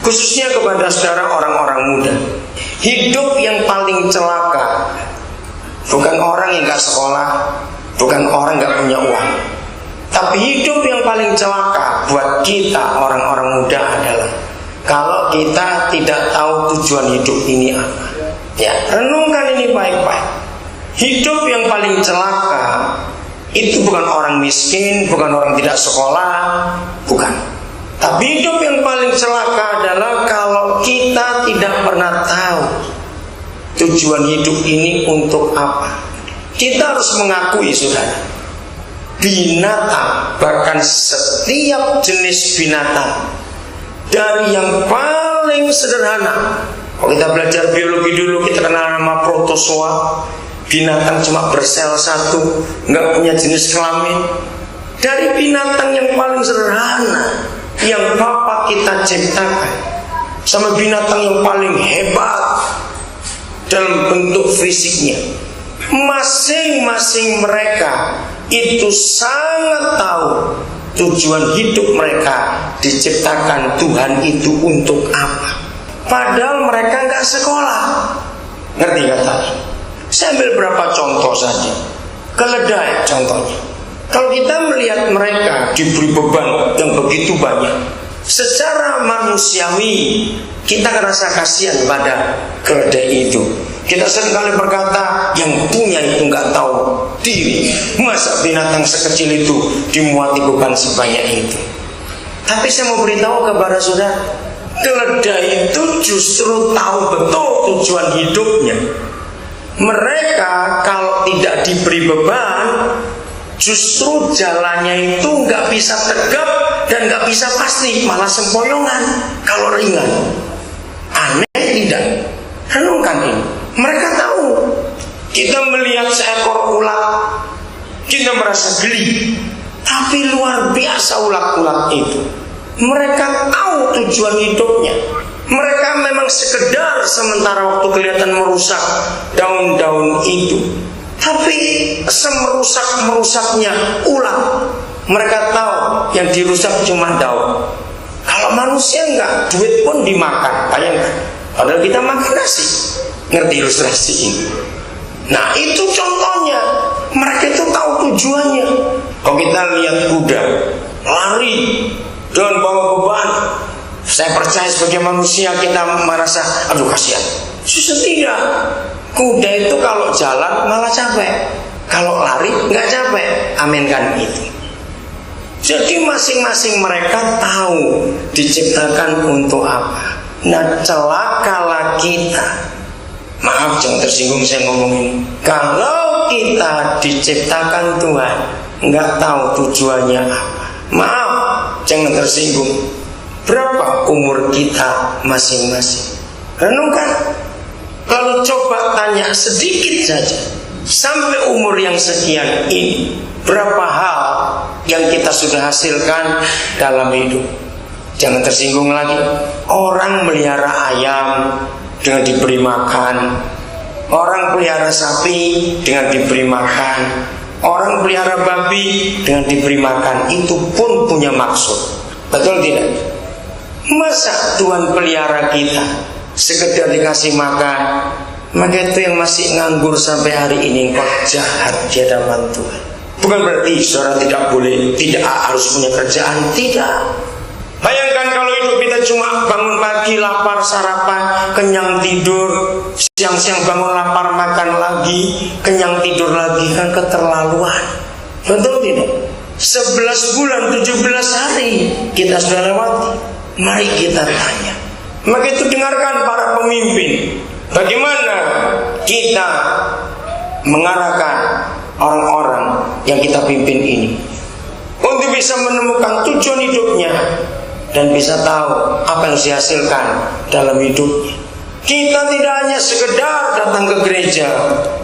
khususnya kepada saudara orang-orang muda. Hidup yang paling celaka bukan orang yang gak sekolah, bukan orang gak punya uang, tapi hidup yang paling celaka buat kita orang-orang muda adalah kalau kita tidak tahu tujuan hidup ini apa. Ya, renungkan ini baik-baik. Hidup yang paling celaka itu bukan orang miskin, bukan orang tidak sekolah, bukan. Tapi hidup yang paling celaka adalah kalau kita tidak pernah tahu tujuan hidup ini untuk apa. Kita harus mengakui, saudara, binatang, bahkan setiap jenis binatang, dari yang paling sederhana. Kalau kita belajar biologi dulu, kita kenal nama protozoa. Binatang cuma bersel satu, nggak punya jenis kelamin. Dari binatang yang paling sederhana yang Bapa kita ciptakan, sama binatang yang paling hebat dalam bentuk fisiknya, masing-masing mereka itu sangat tahu tujuan hidup mereka diciptakan Tuhan itu untuk apa. Padahal mereka nggak sekolah. Ngerti nggak tadi? Saya ambil berapa contoh saja. Keledai contohnya. Kalau kita melihat mereka diberi beban yang begitu banyak, secara manusiawi kita merasa kasihan pada keledai itu. Kita seringkali berkata, yang punya itu nggak tahu diri. Masa binatang sekecil itu dimuati beban sebanyak itu? Tapi saya mau beritahu kepada saudara, keledai itu justru tahu betul tujuan hidupnya. Mereka kalau tidak diberi beban, justru jalannya itu nggak bisa tegap dan nggak bisa pasti, malah sempoyongan kalau ringan. Aneh tidak? Renungkan ini. Mereka tahu. Kita melihat seekor ulat, kita merasa geli. Tapi luar biasa ulat-ulat itu. Mereka tahu tujuan hidupnya. Mereka memang sekedar sementara waktu kelihatan merusak daun-daun itu, tapi semerusak-merusaknya ulat, mereka tahu yang dirusak cuma daun. Kalau manusia enggak, duit pun dimakan. Bayangkan, padahal kita makan nasi. Ngerti ilustrasi ini? Nah, itu contohnya. Mereka itu tahu tujuannya. Kalau kita lihat kuda lari dan bawa beban, saya percaya sebagai manusia kita merasa, aduh kasihan. Justru tidak. Kuda itu kalau jalan malah capek, kalau lari nggak capek. Aminkan itu. Jadi masing-masing mereka tahu diciptakan untuk apa. Nah, celakalah kita. Maaf, jangan tersinggung saya ngomong ini. Kalau kita diciptakan Tuhan, nggak tahu tujuannya apa. Maaf, jangan tersinggung. Berapa umur kita masing-masing? Renungkan. Kalau coba tanya sedikit saja, sampai umur yang sekian ini, berapa hal yang kita sudah hasilkan dalam hidup? Jangan tersinggung lagi. Orang melihara ayam dengan diberi makan, orang pelihara sapi dengan diberi makan, orang pelihara babi dengan diberi makan. Itu pun punya maksud. Betul tidak? Masa Tuhan pelihara kita sekedar dikasih makan, maka itu yang masih nganggur sampai hari ini, kok jahat di hadapan Tuhan. Bukan berarti saudara tidak boleh, tidak harus punya kerjaan, tidak. Bayangkan kalau hidup kita cuma bangun pagi lapar sarapan, kenyang tidur, siang-siang bangun lapar makan lagi, kenyang tidur lagi, kan keterlaluan. Betul tidak? 11 bulan 17 hari kita sudah lewati. Mari kita tanya. Maka itu dengarkan para pemimpin, bagaimana kita mengarahkan orang-orang yang kita pimpin ini untuk bisa menemukan tujuan hidupnya dan bisa tahu apa yang dihasilkan dalam hidupnya. Kita tidak hanya sekedar datang ke gereja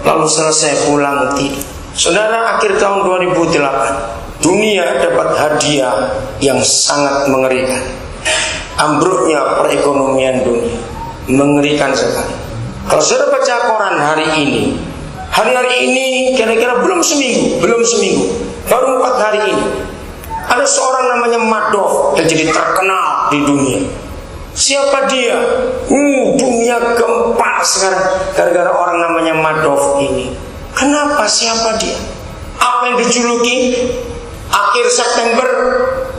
lalu selesai pulang, tidak. Saudara, akhir tahun 2008 dunia dapat hadiah yang sangat mengerikan. Ambruknya perekonomian dunia, mengerikan sekali. Kalau saudara baca koran hari ini kira-kira belum seminggu, baru 4 hari ini, ada seorang namanya Madoff yang jadi terkenal di dunia. Siapa dia? Dunia gempa sekarang gara-gara orang namanya Madoff ini. Kenapa? Siapa dia? Apa yang dijuluki? Akhir September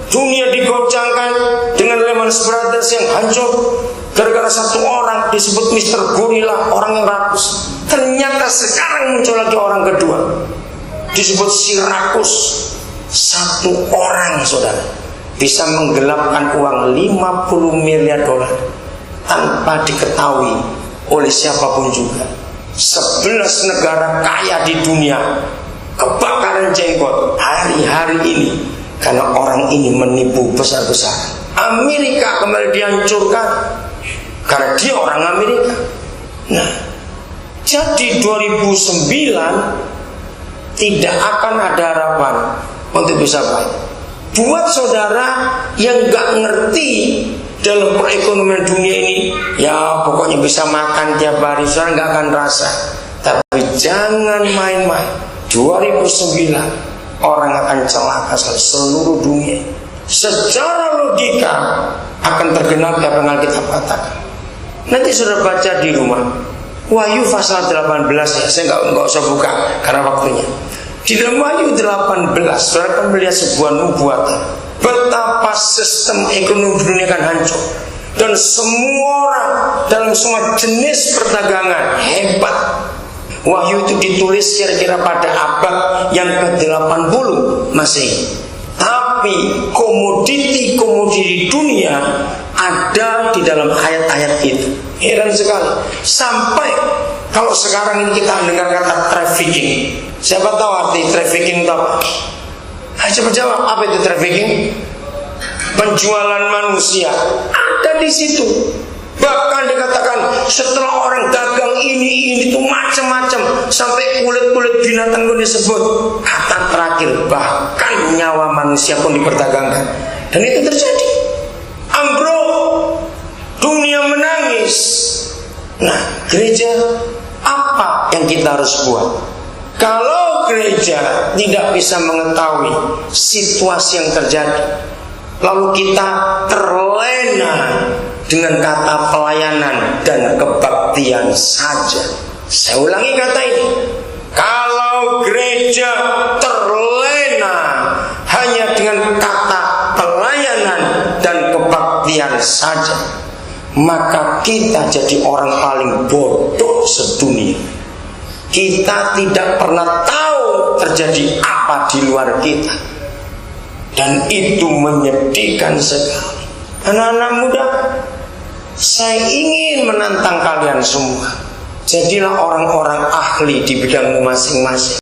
dunia digoncangkan dengan Lehman Brothers yang hancur gara-gara satu orang disebut Mr. Gorilla, orang yang rakus. Ternyata sekarang muncul lagi orang kedua disebut Sirakus. Satu orang, saudara, bisa menggelapkan uang 50 miliar dolar tanpa diketahui oleh siapapun juga. 11 negara kaya di dunia kebakaran jenggot hari-hari ini karena orang ini menipu besar-besar. Amerika kembali dihancurkan karena dia orang Amerika. Nah, jadi 2009 tidak akan ada harapan untuk bisa baik. Buat saudara yang gak ngerti dalam perekonomian dunia ini, ya pokoknya bisa makan tiap hari, saudara gak akan rasa. Tapi jangan main-main. 2009 orang akan celaka sekali seluruh dunia. Secara logika akan tergenapi apa yang kita katakan. Nanti sudah baca di rumah Wahyu pasal 18 ya. Saya nggak usah buka karena waktunya. Di dalam Wahyu 18 saudara akan melihat sebuah nubuatan betapa sistem ekonomi dunia akan hancur dan semua orang dalam semua jenis perdagangan hebat. Wahyu itu ditulis kira-kira pada abad yang ke-80 Masehi. Tapi komoditi dunia ada di dalam ayat-ayat itu. Heran sekali. Sampai kalau sekarang ini kita dengar kata trafficking. Siapa tahu arti trafficking itu apa? Ayo coba jawab, apa itu trafficking? Penjualan manusia. Ada di situ. Bahkan dikatakan setelah orang dagang ini itu macam-macam sampai kulit-kulit binatang pun disebut. Kata terakhir bahkan nyawa manusia pun diperdagangkan. Dan itu terjadi. Ambruk, dunia menangis. Nah, gereja apa yang kita harus buat? Kalau gereja tidak bisa mengetahui situasi yang terjadi, lalu kita terlena dengan kata pelayanan dan kebaktian saja. Saya ulangi kata ini. Kalau gereja terlena hanya dengan kata pelayanan dan kebaktian saja, maka kita jadi orang paling bodoh sedunia. Kita tidak pernah tahu terjadi apa di luar kita. Dan itu menyedihkan sekali. Anak-anak muda, saya ingin menantang kalian semua. Jadilah orang-orang ahli di bidangmu masing-masing.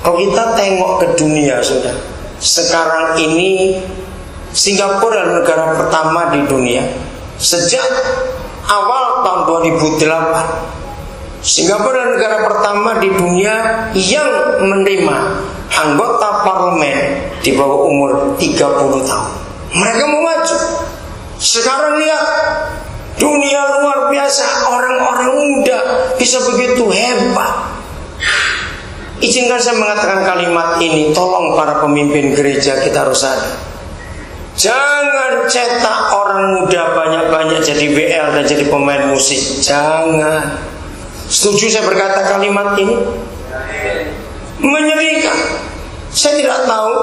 Kalau kita tengok ke dunia, sudah sekarang ini Singapura adalah negara pertama di dunia. Sejak awal tahun 2008, Singapura adalah negara pertama di dunia yang menerima anggota parlemen di bawah umur 30 tahun. Mereka mau maju. Sekarang lihat, dunia luar biasa, orang-orang muda bisa begitu hebat. Izinkan saya mengatakan kalimat ini, tolong para pemimpin gereja kita harus sadar. Jangan cetak orang muda banyak-banyak jadi WL dan jadi pemain musik. Jangan. Setuju saya berkata kalimat ini? Menyedihkan. Saya tidak tahu.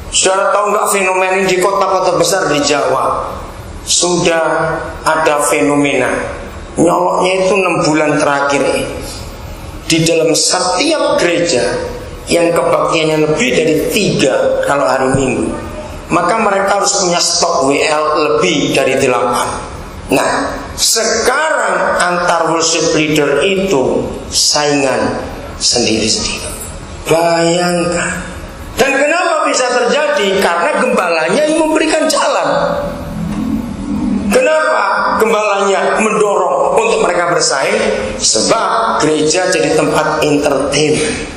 Saudara tahu nggak fenomena ini di kota-kota besar di Jawa? Sudah ada fenomena. Nyoloknya itu 6 bulan terakhir ini. Di dalam setiap gereja yang kebaktiannya lebih dari 3 kalau hari Minggu, maka mereka harus punya stok WL lebih dari 8. Nah, sekarang antar worship leader itu saingan sendiri-sendiri. Bayangkan. Dan kenapa bisa terjadi? Karena gembalanya yang memberikan jalan. Kenapa gembalanya mendorong untuk mereka bersaing? Sebab gereja jadi tempat entertainment.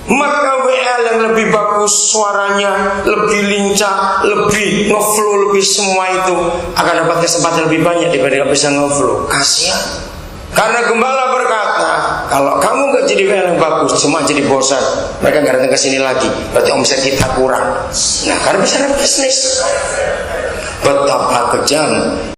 Maka WL yang lebih bagus, suaranya lebih lincah, lebih ngeflow, lebih semua itu akan dapat kesempatan lebih banyak daripada gak bisa ngeflow. Kasihan. Karena gembala berkata, kalau kamu gak jadi WL yang bagus, cuma jadi bosan, mereka gak datang ke sini lagi, berarti omset kita kurang. Nah, karena bisa ada bisnis. Betapa kejam